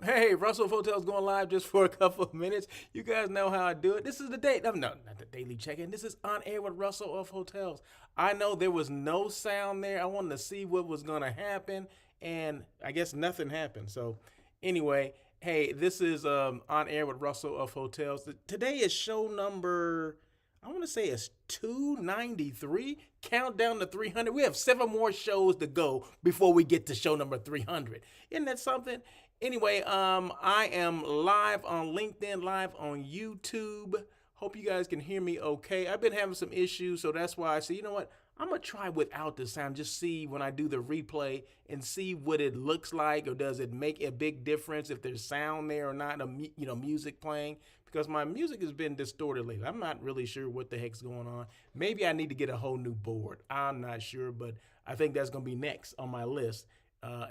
Hey, Russell Hotels going live just for a couple of minutes. You guys know how I do it. This is the date. No, not the daily check-in. This is on air with Russell of Hotels. I know there was no sound there. I wanted to see what was going to happen, and I guess nothing happened. So, anyway, hey, this is on air with Russell of Hotels. Today is show number. I want to say it's 293. Countdown to 300. We have 7 more shows to go before we get to show number 300. Isn't that something? Anyway, I am live on LinkedIn, live on YouTube. Hope you guys can hear me okay. I've been having some issues, so that's why I said, you know what? I'm going to try without the sound, just see when I do the replay and see what it looks like, or does it make a big difference if there's sound there or not, music playing, because my music has been distorted lately. I'm not really sure what the heck's going on. Maybe I need to get a whole new board. I'm not sure, but I think that's going to be next on my list,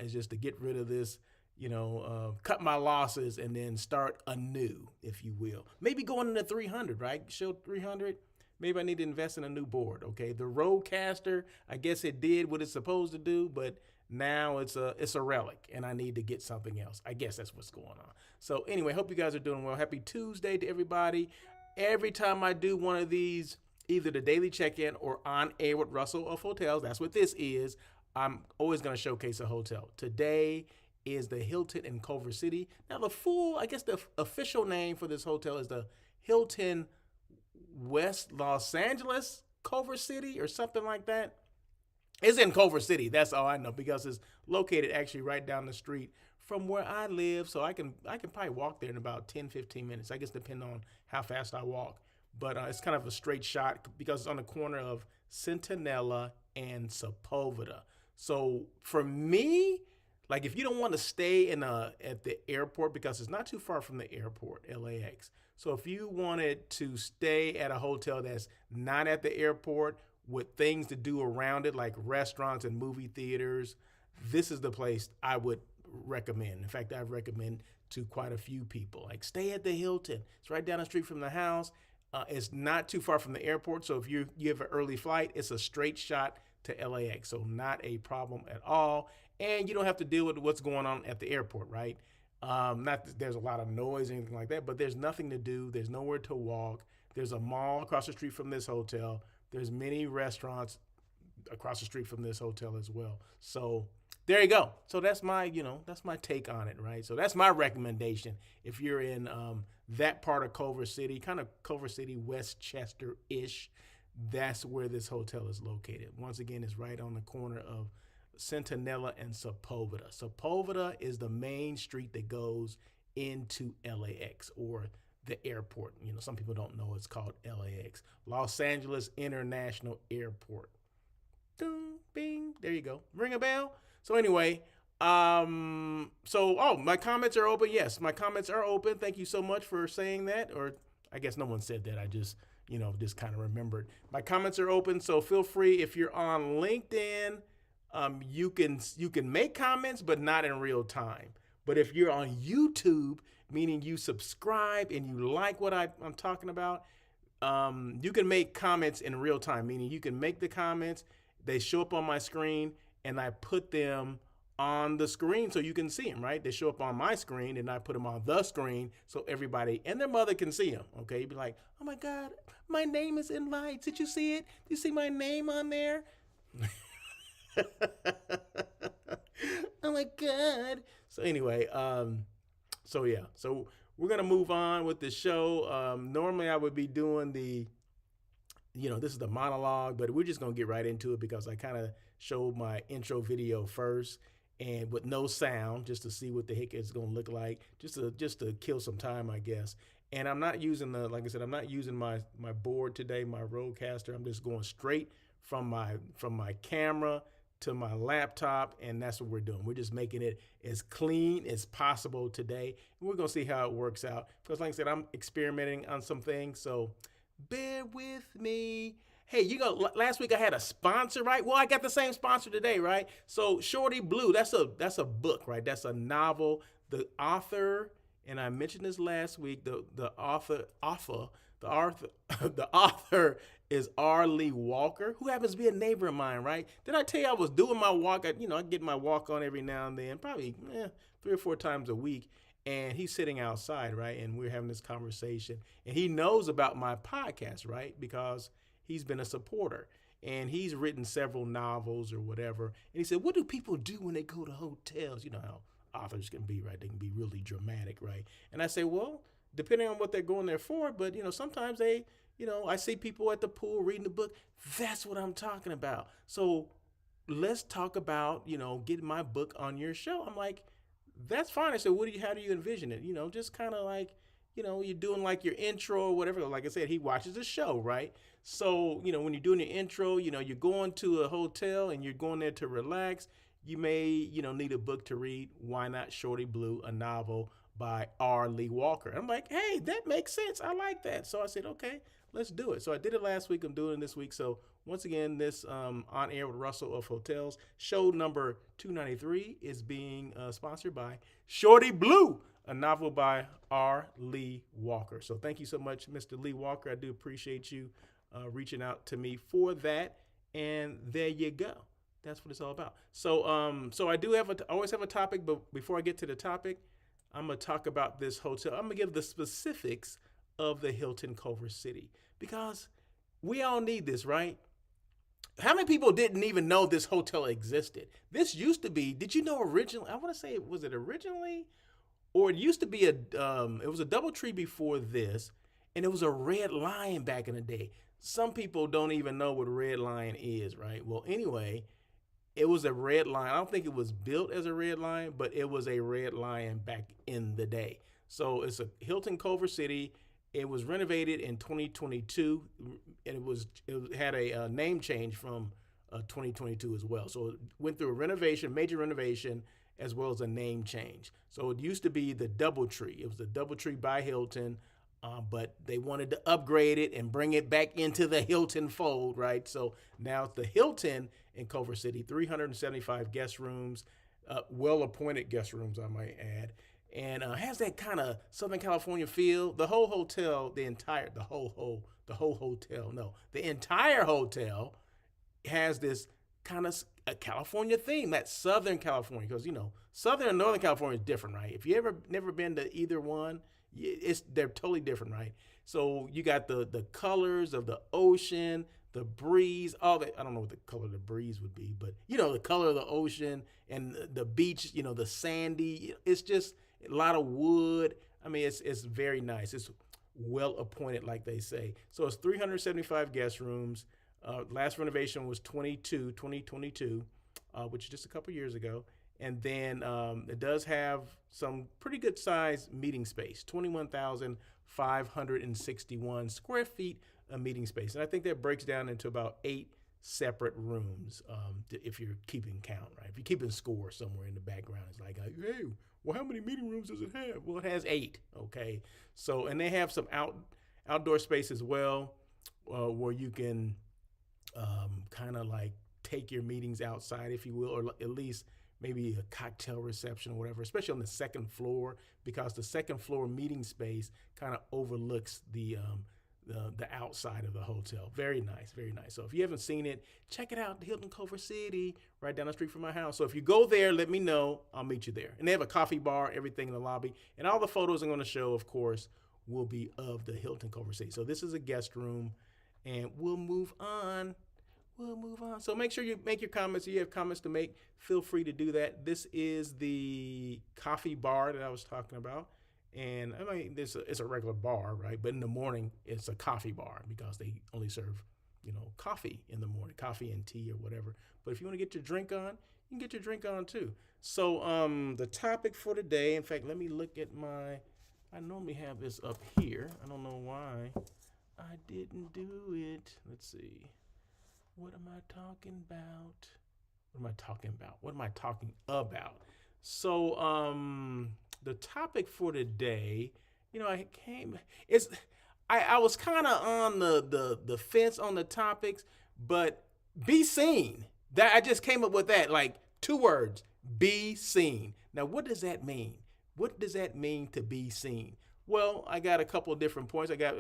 is just to get rid of this, cut my losses and then start anew, if you will. Maybe going into 300, right? Show 300. Maybe I need to invest in a new board. Okay, the Rodecaster, I guess it did what it's supposed to do, but now it's a relic, and I need to get something else. I guess that's what's going on. So anyway, hope you guys are doing well. Happy Tuesday to everybody. Every time I do one of these, either the daily check-in or on air with Russell of Hotels, that's what this is. I'm always going to showcase a hotel. Today is the Hilton in Culver City. Now the official name for this hotel is the Hilton West Los Angeles Culver City or something like that. It's in Culver City. That's all I know, because it's located actually right down the street from where I live. So I can probably walk there in about 10, 15 minutes. I guess depending on how fast I walk. But it's kind of a straight shot because it's on the corner of Centinela and Sepulveda. So for me, like, if you don't want to stay at the airport, because it's not too far from the airport, LAX. So if you wanted to stay at a hotel that's not at the airport with things to do around it, like restaurants and movie theaters, this is the place I would recommend. In fact, I've recommended to quite a few people, like, stay at the Hilton. It's right down the street from the house. It's not too far from the airport. So if you have an early flight, it's a straight shot to LAX. So not a problem at all. And you don't have to deal with what's going on at the airport, right? Not that there's a lot of noise or anything like that, but there's nothing to do. There's nowhere to walk. There's a mall across the street from this hotel. There's many restaurants across the street from this hotel as well. So there you go. So that's my take on it, right? So that's my recommendation. If you're in that part of Culver City, kind of Culver City, Westchester-ish, that's where this hotel is located. Once again, it's right on the corner of Centinela and Sepulveda. Sepulveda is the main street that goes into LAX, or the airport. Some people don't know it's called LAX, Los Angeles International Airport. Ding, bing, there you go. Ring a bell. So anyway, my comments are open. Yes, my comments are open. Thank you so much for saying that. Or I guess no one said that. I just kind of remembered. My comments are open, so feel free. If you're on LinkedIn, you can make comments, but not in real time. But if you're on YouTube, meaning you subscribe and you like what I'm talking about, you can make comments in real time, meaning you can make the comments, they show up on my screen, and I put them on the screen so you can see them, right? They show up on my screen, and I put them on the screen so everybody and their mother can see them, okay? You'd be like, oh my God, my name is in lights. Did you see it? Did you see my name on there? Oh my God. So anyway, so we're going to move on with the show. Normally I would be doing this is the monologue, but we're just going to get right into it because I kind of showed my intro video first and with no sound, just to see what the heck it's going to look like, just to kill some time, I guess. And I'm not using like I said, I'm not using my board today, my Rodecaster. I'm just going straight from my camera to my laptop, and that's what we're doing. We're just making it as clean as possible today, and we're gonna see how it works out. Because like I said, I'm experimenting on some things, so bear with me. Hey, last week I had a sponsor, right? Well, I got the same sponsor today, right? So Shorty Blue, that's a book, right? That's a novel. The author, and I mentioned this last week, the author is R. Lee Walker, who happens to be a neighbor of mine, right? Did I tell you I was doing my walk? I get my walk on every now and then, probably 3 or 4 times a week. and he's sitting outside, right? And we're having this conversation, and he knows about my podcast, right? Because he's been a supporter, and he's written several novels or whatever. And he said, "What do people do when they go to hotels? You know how authors can be, right? They can be really dramatic, right?" And I say, "Well, depending on what they're going there for, but sometimes they, I see people at the pool reading the book. That's what I'm talking about. So let's talk about, getting my book on your show." I'm like, "That's fine." I said, how do you envision it? Just kind of like, you're doing like your intro or whatever. Like I said, he watches the show, right? So, when you're doing your intro, you're going to a hotel and you're going there to relax. You may, need a book to read. Why not Shorty Blue, a novel by R. Lee Walker? I'm like, hey, that makes sense. I like that. So I said, okay, let's do it. So I did it last week. I'm doing it this week. So once again, this On Air with Russell of Hotels show number 293 is being sponsored by Shorty Blue, a novel by R. Lee Walker. So thank you so much, Mr. Lee Walker. I do appreciate you reaching out to me for that. And there you go. That's what it's all about. So I do always have a topic, but before I get to the topic, I'm going to talk about this hotel. I'm going to give the specifics of the Hilton Culver City because we all need this, right? How many people didn't even know this hotel existed? This used to be, did you know originally, I want to say, was it originally? Or it used to be it was a DoubleTree before this, and it was a Red Lion back in the day. Some people don't even know what Red Lion is, right? Well, anyway, it was a Red Lion. I don't think it was built as a Red Lion, but it was a Red Lion back in the day. So it's a Hilton Culver City. It was renovated in 2022, and it had a name change from 2022 as well. So it went through a major renovation, as well as a name change. So it used to be the DoubleTree. It was the DoubleTree by Hilton, but they wanted to upgrade it and bring it back into the Hilton fold, right? So now it's the Hilton in Culver City, 375 guest rooms, well-appointed guest rooms, I might add, and has that kind of Southern California feel. The whole hotel, the entire hotel has this kind of a California theme, that Southern California, because Southern and Northern California is different, right? If you never been to either one, they're totally different, right? So you got the colors of the ocean, the breeze, all that. I don't know what the color of the breeze would be, but the color of the ocean and the beach, the sandy. It's just a lot of wood. I mean, it's very nice. It's well appointed, like they say. So it's 375 guest rooms. Last renovation was 2022, which is just a couple years ago. And then it does have some pretty good size meeting space, 21,561 square feet of meeting space. And I think that breaks down into about 8 separate rooms if you're keeping count, right? If you're keeping score somewhere in the background, it's like, hey, well, how many meeting rooms does it have? Well, it has 8, okay? So, and they have some outdoor space as well where you can kind of like take your meetings outside, if you will, or at least maybe a cocktail reception or whatever, especially on the second floor, because the second floor meeting space kind of overlooks the outside of the hotel. Very nice, very nice. So if you haven't seen it, check it out, Hilton Culver City, right down the street from my house. So if you go there, let me know. I'll meet you there. And they have a coffee bar, everything in the lobby. And all the photos I'm going to show, of course, will be of the Hilton Culver City. So this is a guest room, and we'll move on. So make sure you make your comments. If you have comments to make, feel free to do that. This is the coffee bar that I was talking about. And I mean, it's a regular bar, right? But in the morning, it's a coffee bar because they only serve, coffee in the morning, coffee and tea or whatever. But if you want to get your drink on, you can get your drink on too. So the topic for today, in fact, let me look at I normally have this up here. I don't know why I didn't do it. Let's see. What am I talking about? So, the topic for today, I was kind of on the fence on the topics, but be seen. That I just came up with that, like 2 words, be seen. Now, what does that mean? What does that mean to be seen? Well, I got a couple of different points. I got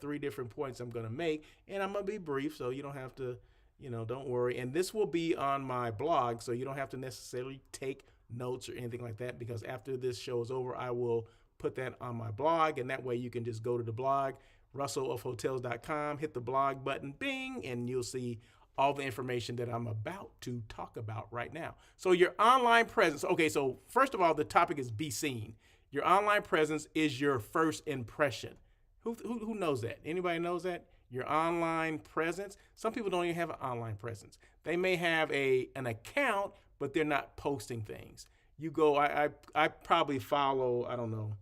3 different points I'm going to make, and I'm going to be brief, so you don't have to, don't worry. And this will be on my blog, so you don't have to necessarily take notes or anything like that, because after this show is over, I will put that on my blog, and that way you can just go to the blog, russellofhotels.com, hit the blog button, bing, and you'll see all the information that I'm about to talk about right now. So your online presence. Okay, so first of all, the topic is be seen. Your online presence is your first impression. Who knows that? Anybody knows that? Your online presence. Some people don't even have an online presence. They may have an account, but they're not posting things. You go, I probably follow, I don't know,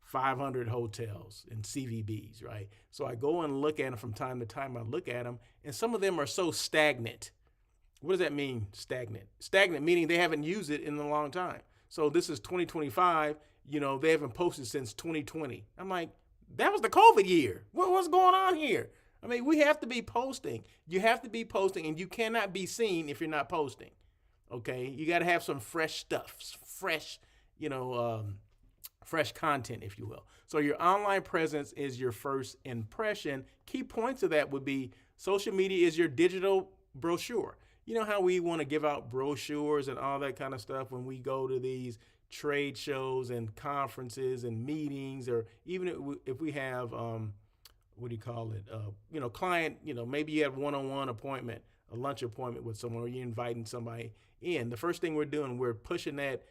500 hotels and CVBs, right? So I go and look at them from time to time. I look at them, and some of them are so stagnant. What does that mean, stagnant? Stagnant meaning they haven't used it in a long time. So this is 2025. They haven't posted since 2020. I'm like, that was the COVID year. What's going on here? I mean, we have to be posting. You have to be posting, and you cannot be seen if you're not posting. Okay, you got to have some fresh stuff, fresh content, if you will. So your online presence is your first impression. Key points of that would be social media is your digital brochure. You know how we want to give out brochures and all that kind of stuff when we go to these trade shows and conferences and meetings, or even if we have, client, maybe you have one-on-one appointment, a lunch appointment with someone, or you're inviting somebody in. The first thing we're doing, we're pushing that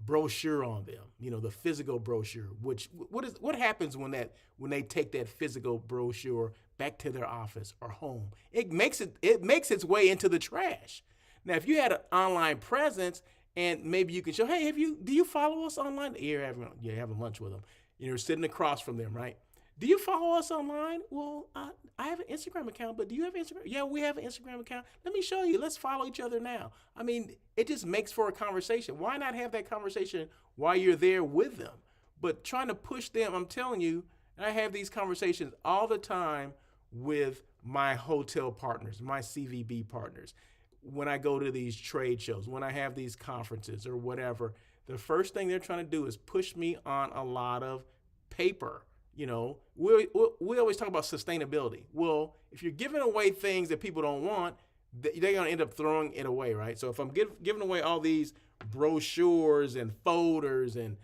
brochure on them, the physical brochure. What happens when they take that physical brochure back to their office or home? It makes its way into the trash. Now, if you had an online presence, and maybe you can show, hey, do you follow us online? You're having lunch with them. You're sitting across from them, right? Do you follow us online? Well, I have an Instagram account, but do you have Instagram? Yeah, we have an Instagram account. Let me show you. Let's follow each other now. I mean, it just makes for a conversation. Why not have that conversation while you're there with them? But trying to push them, I'm telling you, and I have these conversations all the time with my hotel partners, my CVB partners. When I go to these trade shows, when I have these conferences or whatever, the first thing they're trying to do is push me on a lot of paper. We always talk about sustainability. Well, if you're giving away things that people don't want, they're going to end up throwing it away, right? So if I'm giving away all these brochures and folders and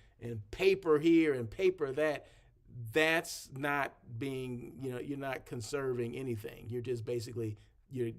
paper here and paper that's not being, you're not conserving anything. You're just basically, you're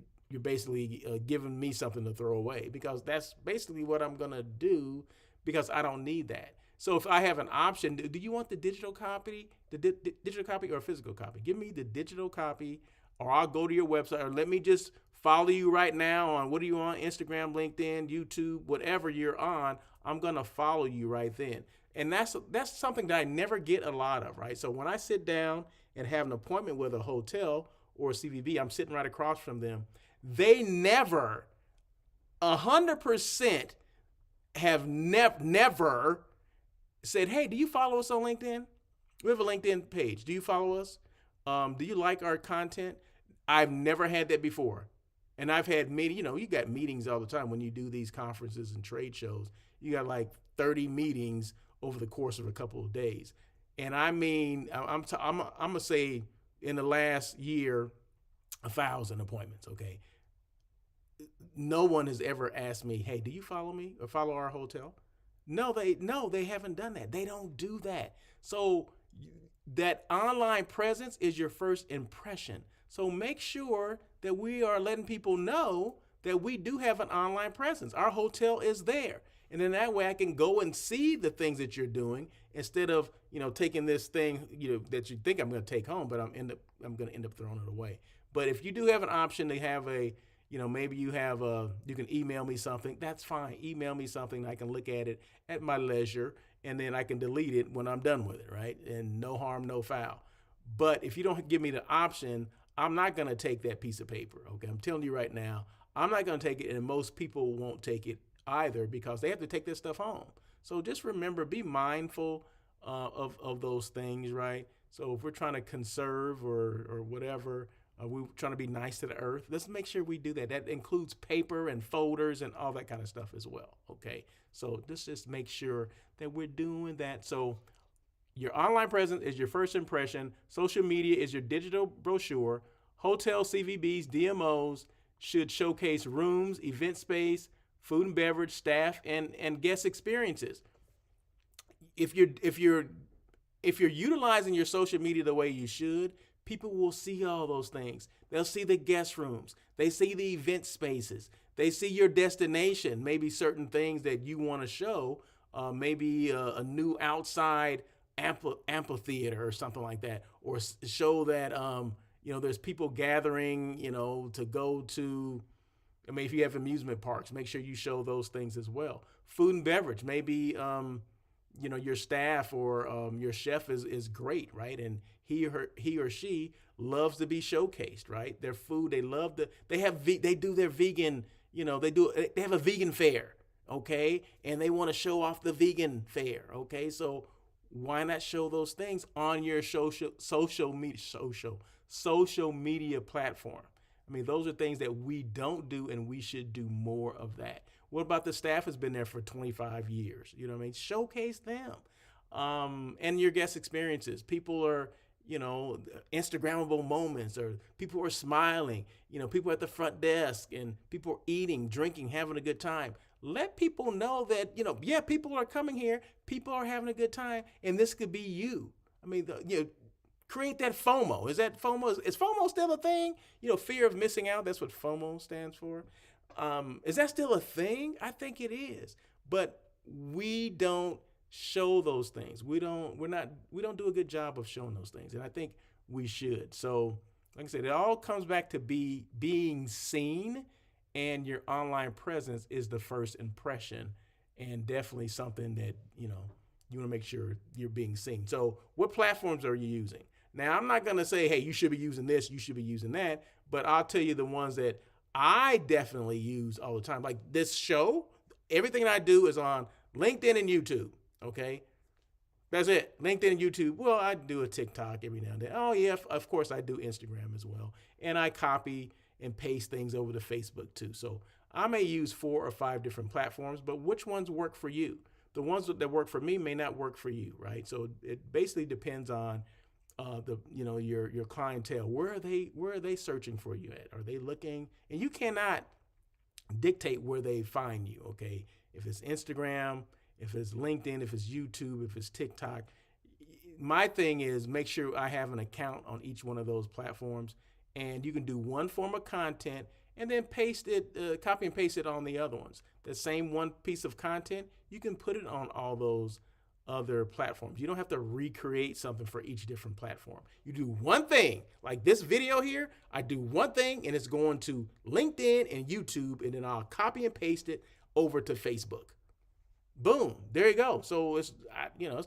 giving me something to throw away, because that's basically what I'm going to do, because I don't need that. So if I have an option, do you want the digital copy, digital copy or physical copy? Give me the digital copy, or I'll go to your website, or let me just follow you right now on, what are you on? Instagram, LinkedIn, YouTube, whatever you're on, I'm going to follow you right then. And that's something that I never get a lot of, right? So when I sit down and have an appointment with a hotel or a CVB, I'm sitting right across from them. They never, 100% have never said, hey, do you follow us on LinkedIn? We have a LinkedIn page. Do you follow us? Do you like our content? I've never had that before. And I've had you got meetings all the time when you do these conferences and trade shows. You got like 30 meetings over the course of a couple of days. And I mean, I'm going to say in the last year, 1,000 appointments, okay? No one has ever asked me, hey, do you follow me or follow our hotel? No, they haven't done that. They don't do that. So that online presence is your first impression. So make sure that we are letting people know that we do have an online presence. Our hotel is there. And then that way I can go and see the things that you're doing, instead of, taking this thing, that you think I'm going to take home, but I'm going to end up throwing it away. But if you do have an option to have maybe you can email me something, that's fine. Email me something, I can look at it at my leisure, and then I can delete it when I'm done with it, right? And no harm, no foul. But if you don't give me the option, I'm not going to take that piece of paper, okay? I'm telling you right now, I'm not going to take it, and most people won't take it either, because they have to take this stuff home. So just remember, be mindful of those things, right? So if we're trying to conserve or whatever, we're trying to be nice to the earth, let's make sure we do that. That includes paper and folders and all that kind of stuff as well, okay? So let's just make sure that we're doing that. So your online presence is your first impression. Social media is your digital brochure. Hotel CVBs, DMOs should showcase rooms, event space, food and beverage, staff, and guest experiences. If you're utilizing your social media the way you should, people will see all those things. They'll see the guest rooms. They see the event spaces. They see your destination, maybe certain things that you want to show, maybe a new outside amphitheater or something like that, or show that there's people gathering, to go to. I mean, if you have amusement parks, make sure you show those things as well. Food and beverage, maybe your staff or your chef is great, right? And he or she loves to be showcased, right? Their food, they love they do their vegan, they have a vegan fair, okay? And they want to show off the vegan fair, okay? So why not show those things on your social media platform? I mean, those are things that we don't do, and we should do more of that. What about the staff has been there for 25 years? You know what I mean? Showcase them. And your guest experiences. People are, Instagrammable moments, or people are smiling, people at the front desk, and people are eating, drinking, having a good time. Let people know that, people are coming here, people are having a good time, and this could be you. I mean, create that FOMO. Is FOMO still a thing? Fear of missing out. That's what FOMO stands for. Is that still a thing? I think it is. But we don't show those things. We don't do a good job of showing those things. And I think we should. So, like I said, it all comes back to being seen, and your online presence is the first impression, and definitely something that, you want to make sure you're being seen. So what platforms are you using? Now, I'm not going to say, hey, you should be using this, you should be using that, but I'll tell you the ones that I definitely use all the time. Like this show, everything I do is on LinkedIn and YouTube, okay? That's it, LinkedIn and YouTube. Well, I do a TikTok every now and then. Oh, yeah, of course I do Instagram as well. And I copy and paste things over to Facebook too. So I may use 4 or 5 different platforms, but which ones work for you? The ones that work for me may not work for you, right? So it basically depends on your clientele. Where are they searching for you at? Are they looking? And you cannot dictate where they find you, okay? If it's Instagram, if it's LinkedIn, if it's YouTube, if it's TikTok. My thing is make sure I have an account on each one of those platforms, and you can do one form of content and then paste it, copy and paste it on the other ones. The same one piece of content, you can put it on all those other platforms. You don't have to recreate something for each different platform. You do one thing, like this video here, I do one thing and it's going to LinkedIn and YouTube, and then I'll copy and paste it over to Facebook. Boom, there you go. So it's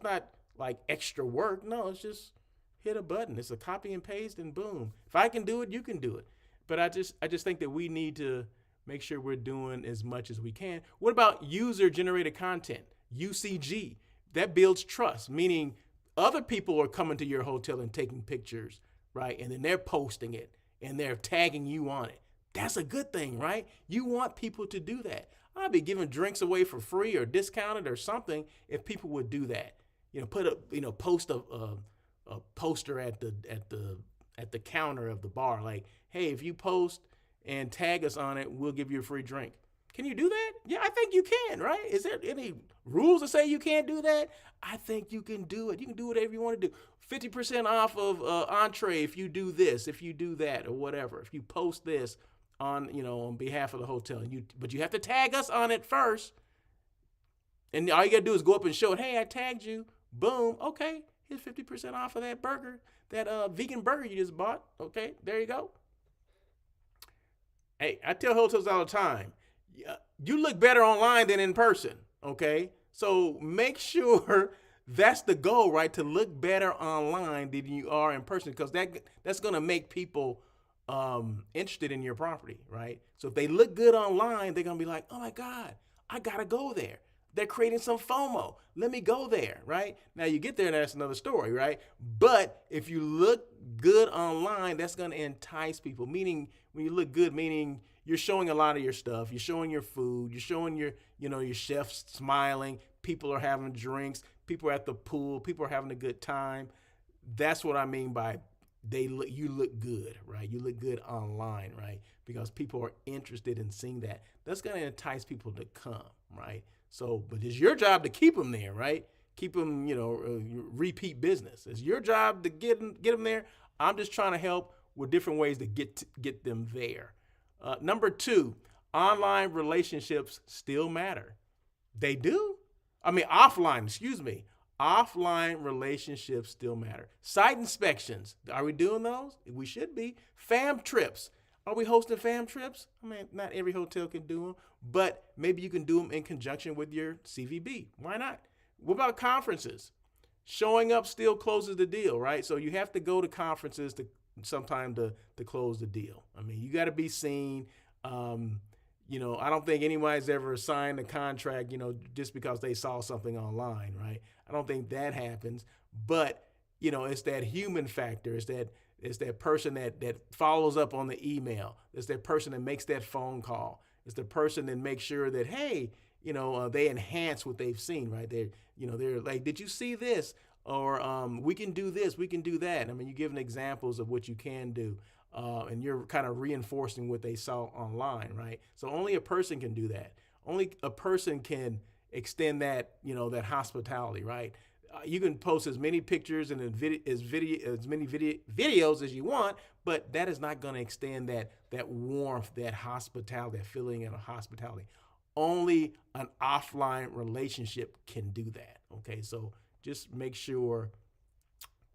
not like extra work. No, it's just hit a button. It's a copy and paste, and boom. If I can do it, you can do it. But I just think that we need to make sure we're doing as much as we can. What about user-generated content, UCG? That builds trust, meaning other people are coming to your hotel and taking pictures, right? And then they're posting it and they're tagging you on it. That's a good thing, right? You want people to do that. I'd be giving drinks away for free or discounted or something if people would do that. Post a poster at the counter of the bar, like, hey, if you post and tag us on it, we'll give you a free drink. Can you do that? Yeah, I think you can, right? Is there any rules that say you can't do that? I think you can do it. You can do whatever you want to do. 50% off of entree if you do this, if you do that, or whatever. If you post this on behalf of the hotel, but you have to tag us on it first. And all you got to do is go up and show it. Hey, I tagged you. Boom. Okay, here's 50% off of that burger, that vegan burger you just bought. Okay, there you go. Hey, I tell hotels all the time, you look better online than in person, okay? So make sure that's the goal, right? To look better online than you are in person, because that's going to make people interested in your property, right? So if they look good online, they're going to be like, oh my God, I got to go there. They're creating some FOMO. Let me go there, right? Now you get there and that's another story, right? But if you look good online, that's going to entice people. Meaning, when you look good, meaning you're showing a lot of your stuff. You're showing your food. You're showing your chef smiling. People are having drinks. People are at the pool. People are having a good time. That's what I mean by, you look good, right? You look good online, right? Because people are interested in seeing that. That's going to entice people to come, right? So, but it's your job to keep them there, right? Keep them, repeat business. It's your job to get them there. I'm just trying to help with different ways to get them there. Number 2, online relationships still matter. They do. I mean, offline relationships still matter. Site inspections. Are we doing those? We should be. Fam trips. Are we hosting fam trips? I mean, not every hotel can do them, but maybe you can do them in conjunction with your CVB. Why not? What about conferences? Showing up still closes the deal, right? So you have to go to conferences to close the deal. I mean, you got to be seen. I don't think anybody's ever signed a contract, just because they saw something online, right? I don't think that happens. But, it's that human factor. It's that person that follows up on the email. It's that person that makes that phone call. It's the person that makes sure that, hey, they enhance what they've seen, right? They're like, did you see this? Or we can do this, we can do that. I mean, you're giving examples of what you can do. And you're kind of reinforcing what they saw online, right? So only a person can do that. Only a person can extend that, that hospitality, right? You can post as many pictures and as many videos as you want, but that is not going to extend that warmth, that hospitality, that feeling of hospitality. Only an offline relationship can do that. Okay, so just make sure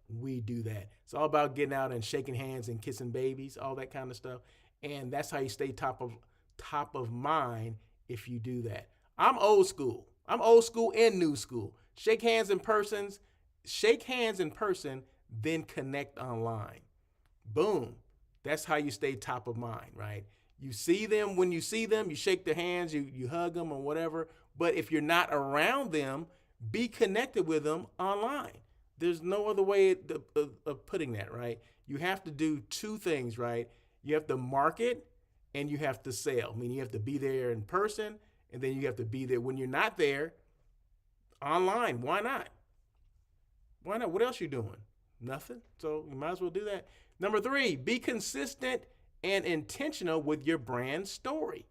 we do that. It's all about getting out and shaking hands and kissing babies, all that kind of stuff. And that's how you stay top of mind if you do that. I'm old school and new school. Shake hands in person, then connect online. Boom. That's how you stay top of mind, right? You see them, when you see them, you shake their hands, you hug them or whatever. But if you're not around them, be connected with them online. There's no other way of putting that, right? You have to do 2 things, right? You have to market and you have to sell. I mean, you have to be there in person, and then you have to be there when you're not there online. Why not? Why not? What else you doing? Nothing. So you might as well do that. Number 3, be consistent and intentional with your brand story.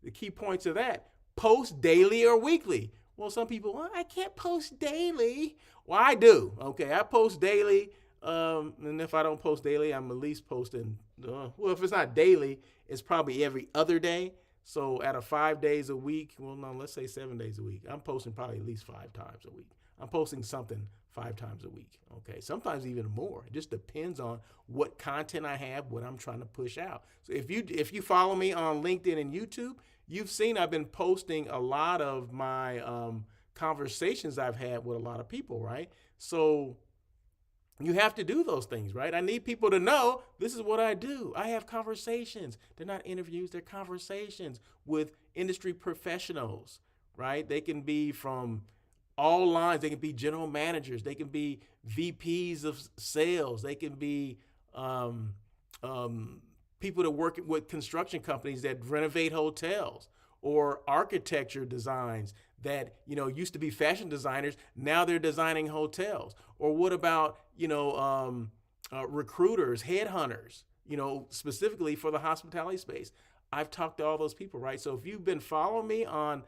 The key points of that: post daily or weekly. Well, some people, I can't post daily. Well, I do. Okay, I post daily. And if I don't post daily, I'm at least posting. If it's not daily, it's probably every other day. So out of 5 days a week, let's say 7 days a week, I'm posting probably at least 5 times a week. I'm posting something 5 times a week. Okay, sometimes even more. It just depends on what content I have, what I'm trying to push out. So if you follow me on LinkedIn and YouTube, you've seen I've been posting a lot of my conversations I've had with a lot of people, right? So you have to do those things, right? I need people to know this is what I do. I have conversations. They're not interviews, they're conversations with industry professionals, right? They can be from all lines. They can be general managers. They can be VPs of sales. They can be people that work with construction companies that renovate hotels, or architecture designs that, used to be fashion designers. Now they're designing hotels. Or what about, recruiters, headhunters, specifically for the hospitality space. I've talked to all those people, right? So if you've been following me on,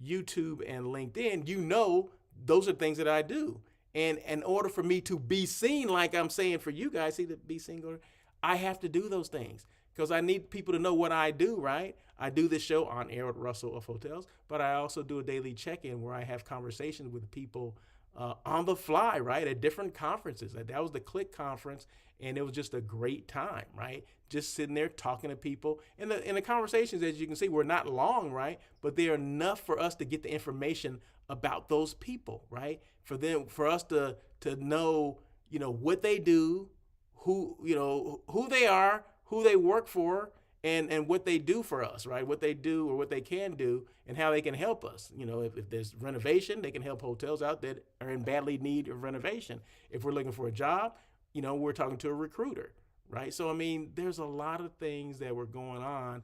YouTube and LinkedIn, those are things that I do. And in order for me to be seen, like I'm saying for you guys, see the be seen, I have to do those things because I need people to know what I do, right? I do this show on air with Russell of Hotels, but I also do a daily check-in where I have conversations with people on the fly, right, at different conferences. That was the CLIC conference, and it was just a great time, right? Just sitting there talking to people. And the conversations, as you can see, were not long, right? But they're enough for us to get the information about those people, right? For us to know, what they do, who they are, who they work for, and what they do for us, right? What they do or what they can do and how they can help us. If there's renovation, they can help hotels out that are in badly need of renovation. If we're looking for a job, we're talking to a recruiter, right? So, there's a lot of things that were going on,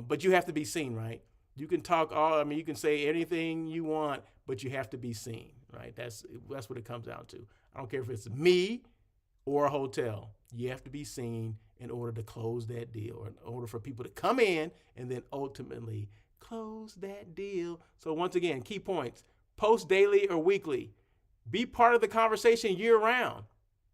but you have to be seen, right? You can talk you can say anything you want, but you have to be seen, right? That's what it comes down to. I don't care if it's me or a hotel. You have to be seen in order to close that deal, or in order for people to come in and then ultimately close that deal. So once again, key points: post daily or weekly. Be part of the conversation year round.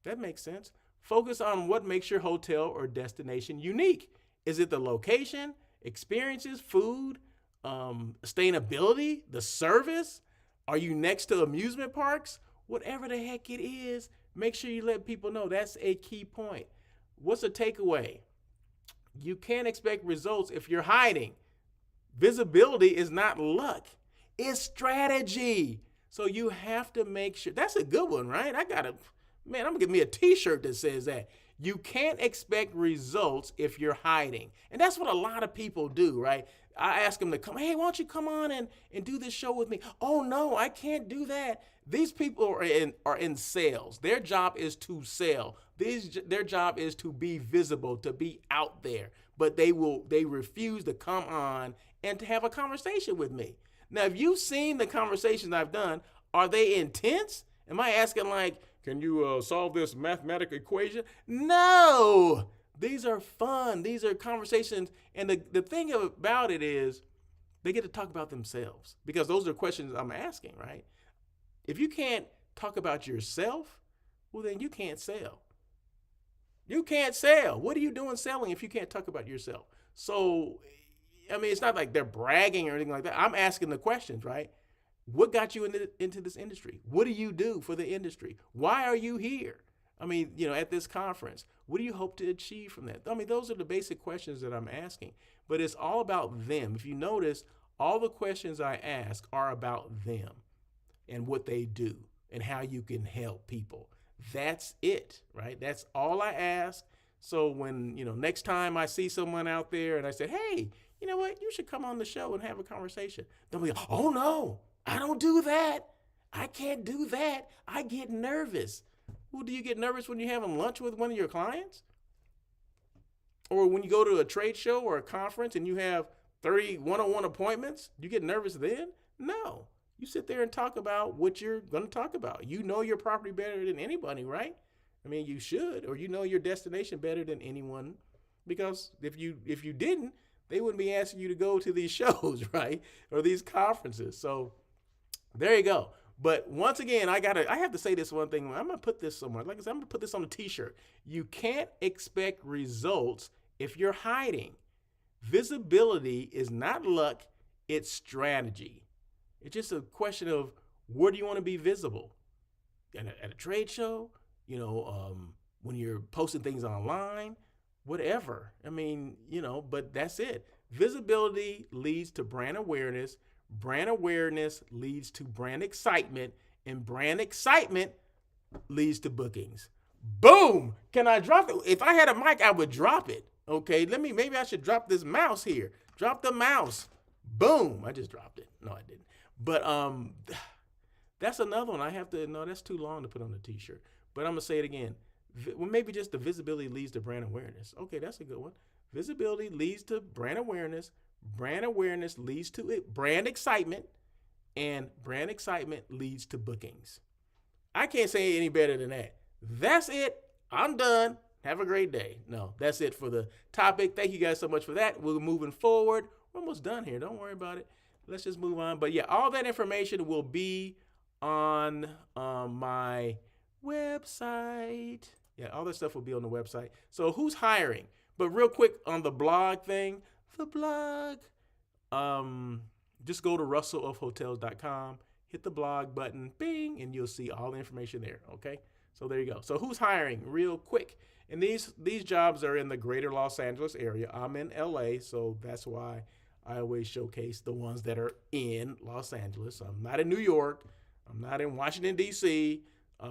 That makes sense. Focus on what makes your hotel or destination unique. Is it the location, experiences, food, sustainability, the service? Are you next to amusement parks? Whatever the heck it is, make sure you let people know. That's a key point. What's the takeaway? You can't expect results if you're hiding. Visibility is not luck. It's strategy. So you have to make sure. That's a good one, right? I'm gonna get me a t-shirt that says that. You can't expect results if you're hiding. And that's what a lot of people do, right? I ask them to come, hey, why don't you come on and do this show with me? Oh no, I can't do that. These people are in sales. Their job is to sell. Their job is to be visible, to be out there. But they refuse to come on and to have a conversation with me. Now, if you've seen the conversations I've done, are they intense? Am I asking like, can you solve this mathematical equation? No, these are fun. These are conversations. And the thing about it is they get to talk about themselves, because those are questions I'm asking, right? If you can't talk about yourself, well, then you can't sell. You can't sell. What are you doing selling if you can't talk about yourself? So, it's not like they're bragging or anything like that. I'm asking the questions, right? What got you into this industry? What do you do for the industry? Why are you here? At this conference, what do you hope to achieve from that? Those are the basic questions that I'm asking, but it's all about them. If you notice, all the questions I ask are about them and what they do and how you can help people. That's it, right? That's all I ask. So when, next time I see someone out there and I say, hey, you know what? You should come on the show and have a conversation. They'll be like, oh no, I don't do that. I can't do that. I get nervous. Well, do you get nervous when you're having lunch with one of your clients? Or when you go to a trade show or a conference and you have 30 one-on-one appointments? Do you get nervous then? No. You sit there and talk about what you're going to talk about. You know your property better than anybody, right? You should, or you know your destination better than anyone, because if you didn't, they wouldn't be asking you to go to these shows, right? Or these conferences. So there you go. But once again, I have to say this one thing. I'm going to put this somewhere. Like I said, I'm going to put this on a t-shirt. You can't expect results if you're hiding. Visibility is not luck. It's strategy. It's just a question of where do you want to be visible? At a trade show, when you're posting things online, whatever. But that's it. Visibility leads to brand awareness. Brand awareness leads to brand excitement, and brand excitement leads to bookings. Boom! Can I drop it? If I had a mic, I would drop it. Okay, maybe I should drop this mouse here. Drop the mouse. Boom! I just dropped it. No, I didn't. But that's another one. That's too long to put on a t-shirt. But I'm going to say it again. Maybe just the visibility leads to brand awareness. Okay, that's a good one. Visibility leads to brand awareness. Brand awareness leads to brand excitement, and brand excitement leads to bookings. I can't say any better than that. That's it. I'm done. Have a great day. No, that's it for the topic. Thank you guys so much for that. We're moving forward. We're almost done here. Don't worry about it. Let's just move on. But yeah, all that information will be on my website. Yeah, all that stuff will be on the website. So who's hiring? But real quick on the blog thing, just go to russellofhotels.com, hit the blog button, bing, and you'll see all the information there. Okay. So there you go. So who's hiring real quick? And these jobs are in the greater Los Angeles area. I'm in LA, so that's why I always showcase the ones that are in Los Angeles. I'm not in New York. I'm not in Washington, D.C.,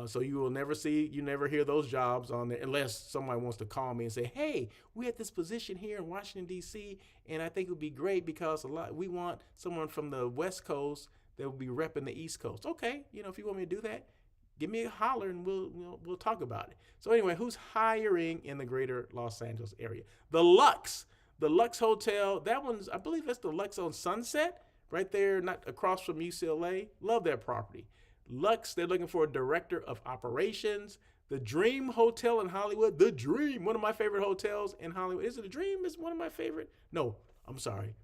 so you never hear those jobs on there unless someone wants to call me and say, hey, we had this position here in Washington, D.C., and I think it would be great because we want someone from the West Coast that will be repping the East Coast. Okay, if you want me to do that, give me a holler and we'll talk about it. So anyway, who's hiring in the greater Los Angeles area? The Lux. The Lux Hotel, that one's, I believe that's the Lux on Sunset, right there, not across from UCLA. Love that property. Lux, they're looking for a director of operations. The Dream Hotel in Hollywood, the Dream, one of my favorite hotels in Hollywood. Is it a Dream? Is one of my favorite? No, I'm sorry.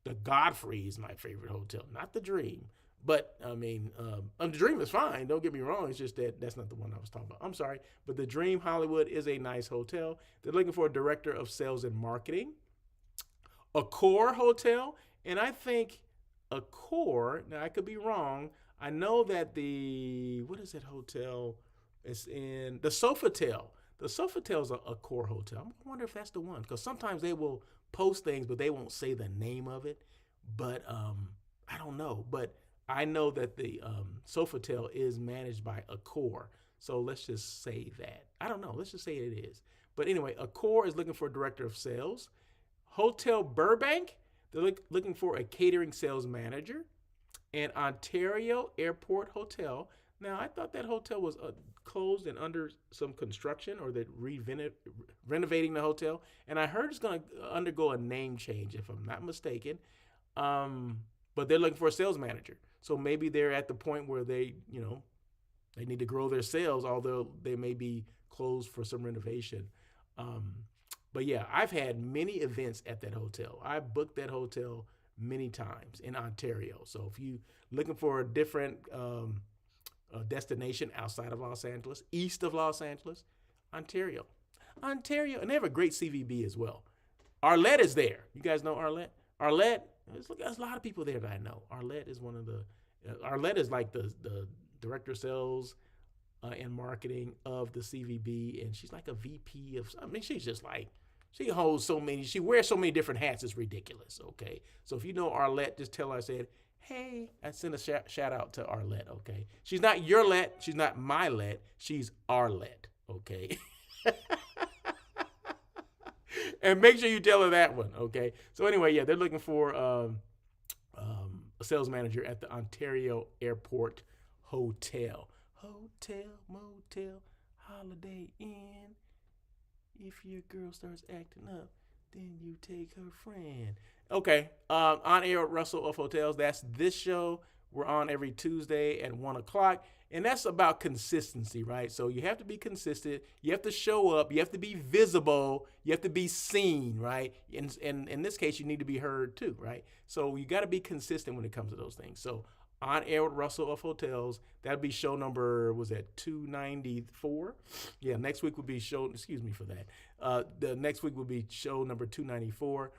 The Godfrey is my favorite hotel, not the Dream. But I mean, the Dream is fine. Don't get me wrong. It's just that that's not the one I was talking about. I'm sorry, but the Dream Hollywood is a nice hotel. They're looking for a director of sales and marketing. Accor Hotel, and I think Accor. Now I could be wrong. I know that what is that hotel? It's in the Sofitel. The Sofitel's a Accor hotel. I wonder if that's the one, because sometimes they will post things, but they won't say the name of it. But I don't know. But I know that the Sofitel is managed by Accor. So let's just say that. I don't know. Let's just say it is. But anyway, Accor is looking for a director of sales. Hotel Burbank, they're looking for a catering sales manager. And Ontario Airport Hotel. Now, I thought that hotel was closed and under some construction, or they're renovating the hotel. And I heard it's going to undergo a name change, if I'm not mistaken. But they're looking for a sales manager. So maybe they're at the point where they need to grow their sales, although they may be closed for some renovation. But yeah, I've had many events at that hotel. I booked that hotel many times in Ontario. So if you're looking for a different destination outside of Los Angeles, east of Los Angeles, Ontario. And they have a great CVB as well. Arlette is there. You guys know Arlette? Arlette, there's a lot of people there that I know. Arlette is Arlette is like the director of sales and marketing of the CVB, and she's like a VP of, I mean, she's just like, she wears so many different hats, it's ridiculous, okay? So if you know Arlette, just tell her I said, hey, I sent a shout out to Arlette, okay? She's not your Let, she's not my Let, she's Arlette, okay? And make sure you tell her that one, okay? So anyway, yeah, they're looking for a sales manager at the Ontario Airport Hotel. Hotel, motel, Holiday Inn. If your girl starts acting up, then you take her friend. Okay, on air with Russell of Hotels. That's this show. We're on every Tuesday at 1 o'clock. And that's about consistency, right? So you have to be consistent. You have to show up. You have to be visible. You have to be seen, right? And in this case, you need to be heard too, right? So you got to be consistent when it comes to those things. So on air with Russell of Hotels, that'll be show number, was that 294? Yeah, next week will be show, excuse me for that. The next week will be show number 294.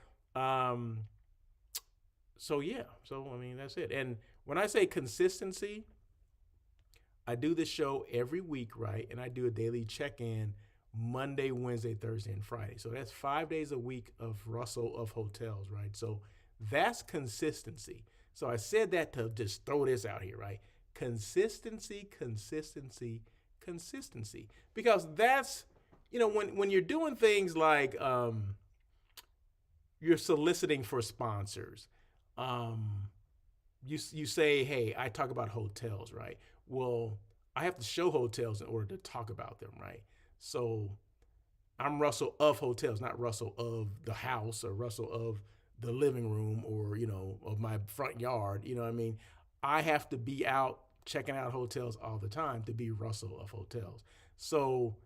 So yeah, so I mean, that's it. And when I say consistency, I do this show every week, right? And I do a daily check-in Monday, Wednesday, Thursday, and Friday. So that's 5 days a week of Russell of Hotels, right? So that's consistency. So I said that to just throw this out here, right? Consistency, consistency, consistency. Because that's, when you're doing things like you're soliciting for sponsors, you say, hey, I talk about hotels, right? Well, I have to show hotels in order to talk about them, right? So I'm Russell of Hotels, not Russell of the house or Russell of the living room or, of my front yard. You know what I mean? I have to be out checking out hotels all the time to be Russell of Hotels. So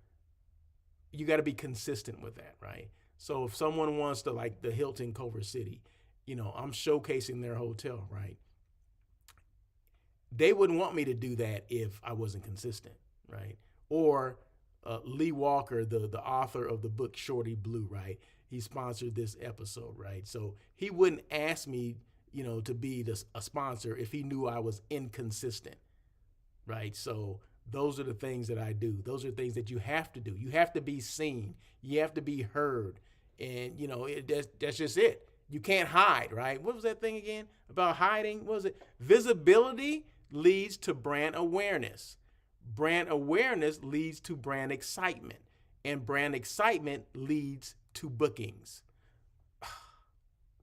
you got to be consistent with that, right? So if someone wants to, like the Hilton Culver City, I'm showcasing their hotel, right? They wouldn't want me to do that if I wasn't consistent, right? Or Lee Walker, the author of the book Shorty Blue, right? He sponsored this episode, right? So he wouldn't ask me, to be a sponsor if he knew I was inconsistent, right? So those are the things that I do. Those are things that you have to do. You have to be seen. You have to be heard. And, that's just it. You can't hide, right? What was that thing again about hiding? What was it? Visibility leads to brand awareness. Brand awareness leads to brand excitement. And brand excitement leads to bookings.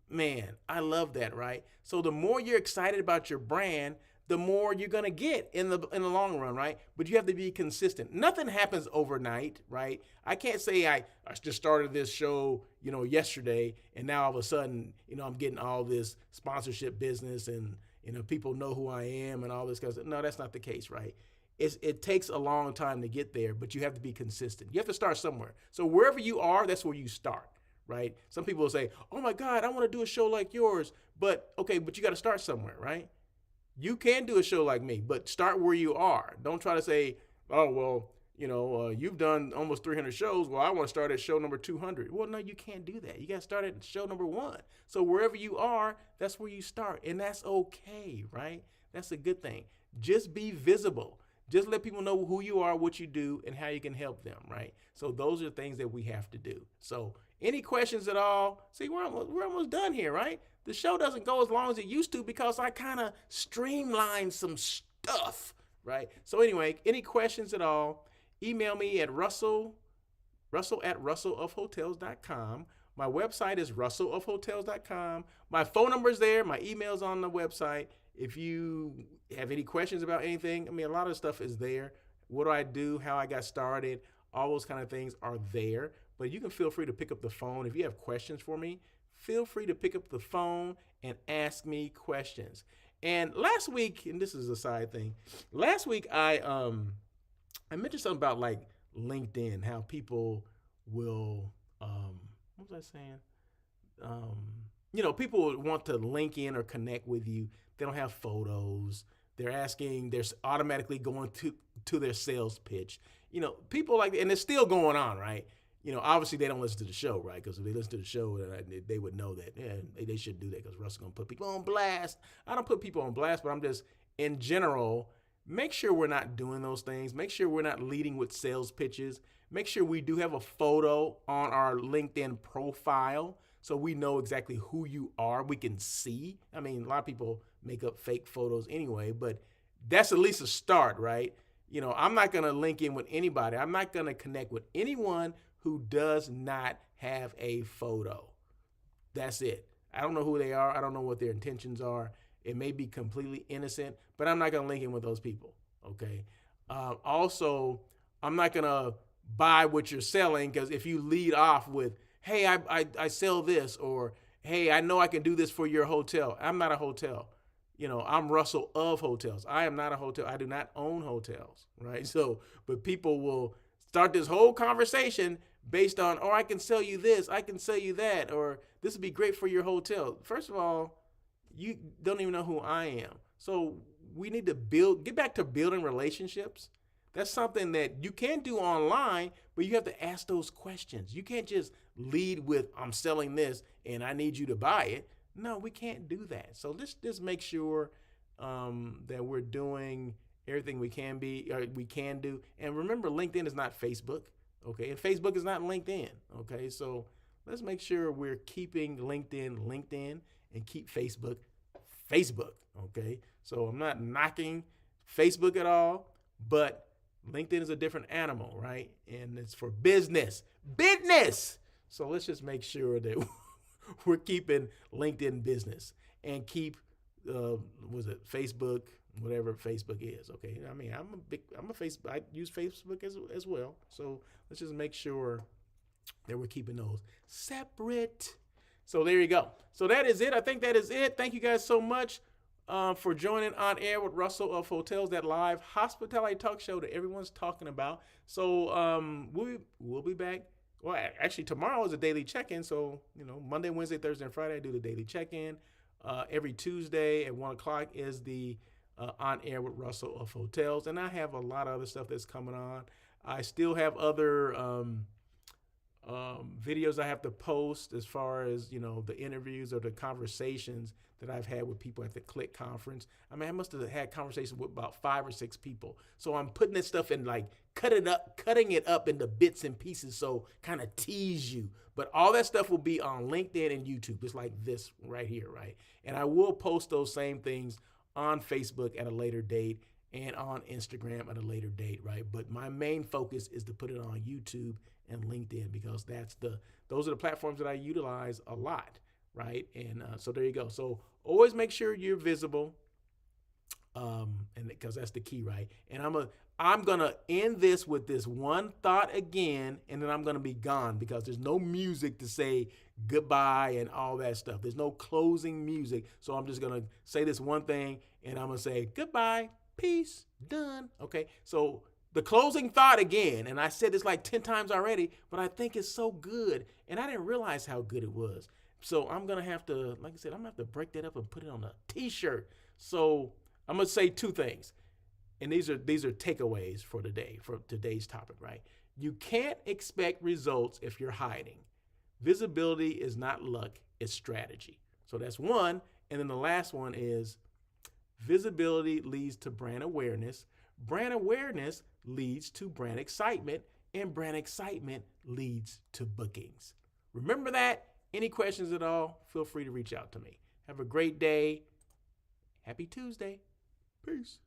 Man, I love that, right? So the more you're excited about your brand, the more you're gonna get in the long run, right? But you have to be consistent. Nothing happens overnight, right? I can't say I just started this show, yesterday, and now all of a sudden, I'm getting all this sponsorship business and people know who I am and all this kind of stuff. No, that's not the case, right? It takes a long time to get there, but you have to be consistent. You have to start somewhere. So wherever you are, that's where you start, right? Some people will say, "Oh my God, I want to do a show like yours," but you got to start somewhere, right? You can do a show like me, but start where you are. Don't try to say, "Oh well, you've done almost 300 shows. Well, I want to start at show number 200." Well, no, you can't do that. You got to start at show number 1. So wherever you are, that's where you start, and that's okay, right? That's a good thing. Just be visible. Just let people know who you are, what you do, and how you can help them, right? So those are things that we have to do. So any questions at all? See, we're almost done here, right? The show doesn't go as long as it used to because I kind of streamlined some stuff, right? So anyway, any questions at all, email me at russell at russellofhotels.com. My website is russellofhotels.com. My phone number is there. My email's on the website. If you have any questions about anything, a lot of stuff is there. What do I do? How I got started? All those kind of things are there. But you can feel free to pick up the phone. If you have questions for me, feel free to pick up the phone and ask me questions. And last week, and this is a side thing, last week I mentioned something about like LinkedIn, how people will, what was I saying? People want to link in or connect with you. They don't have photos. They're automatically going to their sales pitch. People like, and it's still going on, right? Obviously they don't listen to the show, right? Because if they listen to the show, they would know that, they shouldn't do that because Russell's going to put people on blast. I don't put people on blast, but I'm just, in general, make sure we're not doing those things. Make sure we're not leading with sales pitches. Make sure we do have a photo on our LinkedIn profile so we know exactly who you are. We can see. A lot of people make up fake photos anyway, but that's at least a start, right? I'm not going to link in with anybody. I'm not going to connect with anyone who does not have a photo. That's it. I don't know who they are. I don't know what their intentions are. It may be completely innocent, but I'm not going to link in with those people, okay? Also, I'm not going to buy what you're selling, because if you lead off with, "Hey, I sell this," or, "Hey, I know I can do this for your hotel." I'm not a hotel. I'm Russell of Hotels. I am not a hotel. I do not own hotels, right? So, but people will start this whole conversation based on, "Oh, I can sell you this, I can sell you that, or this would be great for your hotel." First of all, you don't even know who I am. So we need to get back to building relationships. That's something that you can do online, but you have to ask those questions. You can't just lead with, "I'm selling this and I need you to buy it." No, we can't do that. So let's just make sure that we're doing everything we can do. And remember, LinkedIn is not Facebook, okay? And Facebook is not LinkedIn, okay? So let's make sure we're keeping LinkedIn, and keep Facebook, okay? So I'm not knocking Facebook at all, but LinkedIn is a different animal, right? And it's for business. So let's just make sure that we're keeping LinkedIn business and keep, Facebook, whatever Facebook is, okay? I use Facebook as well. So let's just make sure that we're keeping those separate. So there you go. So that is it. I think that is it. Thank you guys so much for joining On Air with Russell of Hotels, that live hospitality talk show that everyone's talking about. So we'll be back. Well, actually, tomorrow is a daily check-in. So, Monday, Wednesday, Thursday, and Friday, I do the daily check-in. Every Tuesday at 1 o'clock is the On Air with Russell of Hotels. And I have a lot of other stuff that's coming on. I still have other videos I have to post as far as, the interviews or the conversations that I've had with people at the CLIC conference. I must have had conversations with about 5 or 6 people. So I'm putting this stuff in, like, cutting it up into bits and pieces, so kind of tease you. But all that stuff will be on LinkedIn and YouTube, just like this right here, right? And I will post those same things on Facebook at a later date and on Instagram at a later date, right? But my main focus is to put it on YouTube and LinkedIn, because those are the platforms that I utilize a lot, right? And so there you go. So always make sure you're visible. And because that's the key, right? And I'm gonna end this with this one thought again, and then I'm gonna be gone because there's no music to say goodbye and all that stuff. There's no closing music, so I'm just gonna say this one thing, and I'm gonna say goodbye, peace, done. Okay, so the closing thought again, and I said this like 10 times already, but I think it's so good, and I didn't realize how good it was. So I'm gonna have to, like I said, I'm gonna have to break that up and put it on a T-shirt. So I'm gonna say two things, and these are takeaways for today, for today's topic, right? You can't expect results if you're hiding. Visibility is not luck, it's strategy. So that's one, and then the last one is visibility leads to brand awareness. Brand awareness leads to brand excitement, and brand excitement leads to bookings. Remember that. Any questions at all, feel free to reach out to me. Have a great day. Happy Tuesday. Peace.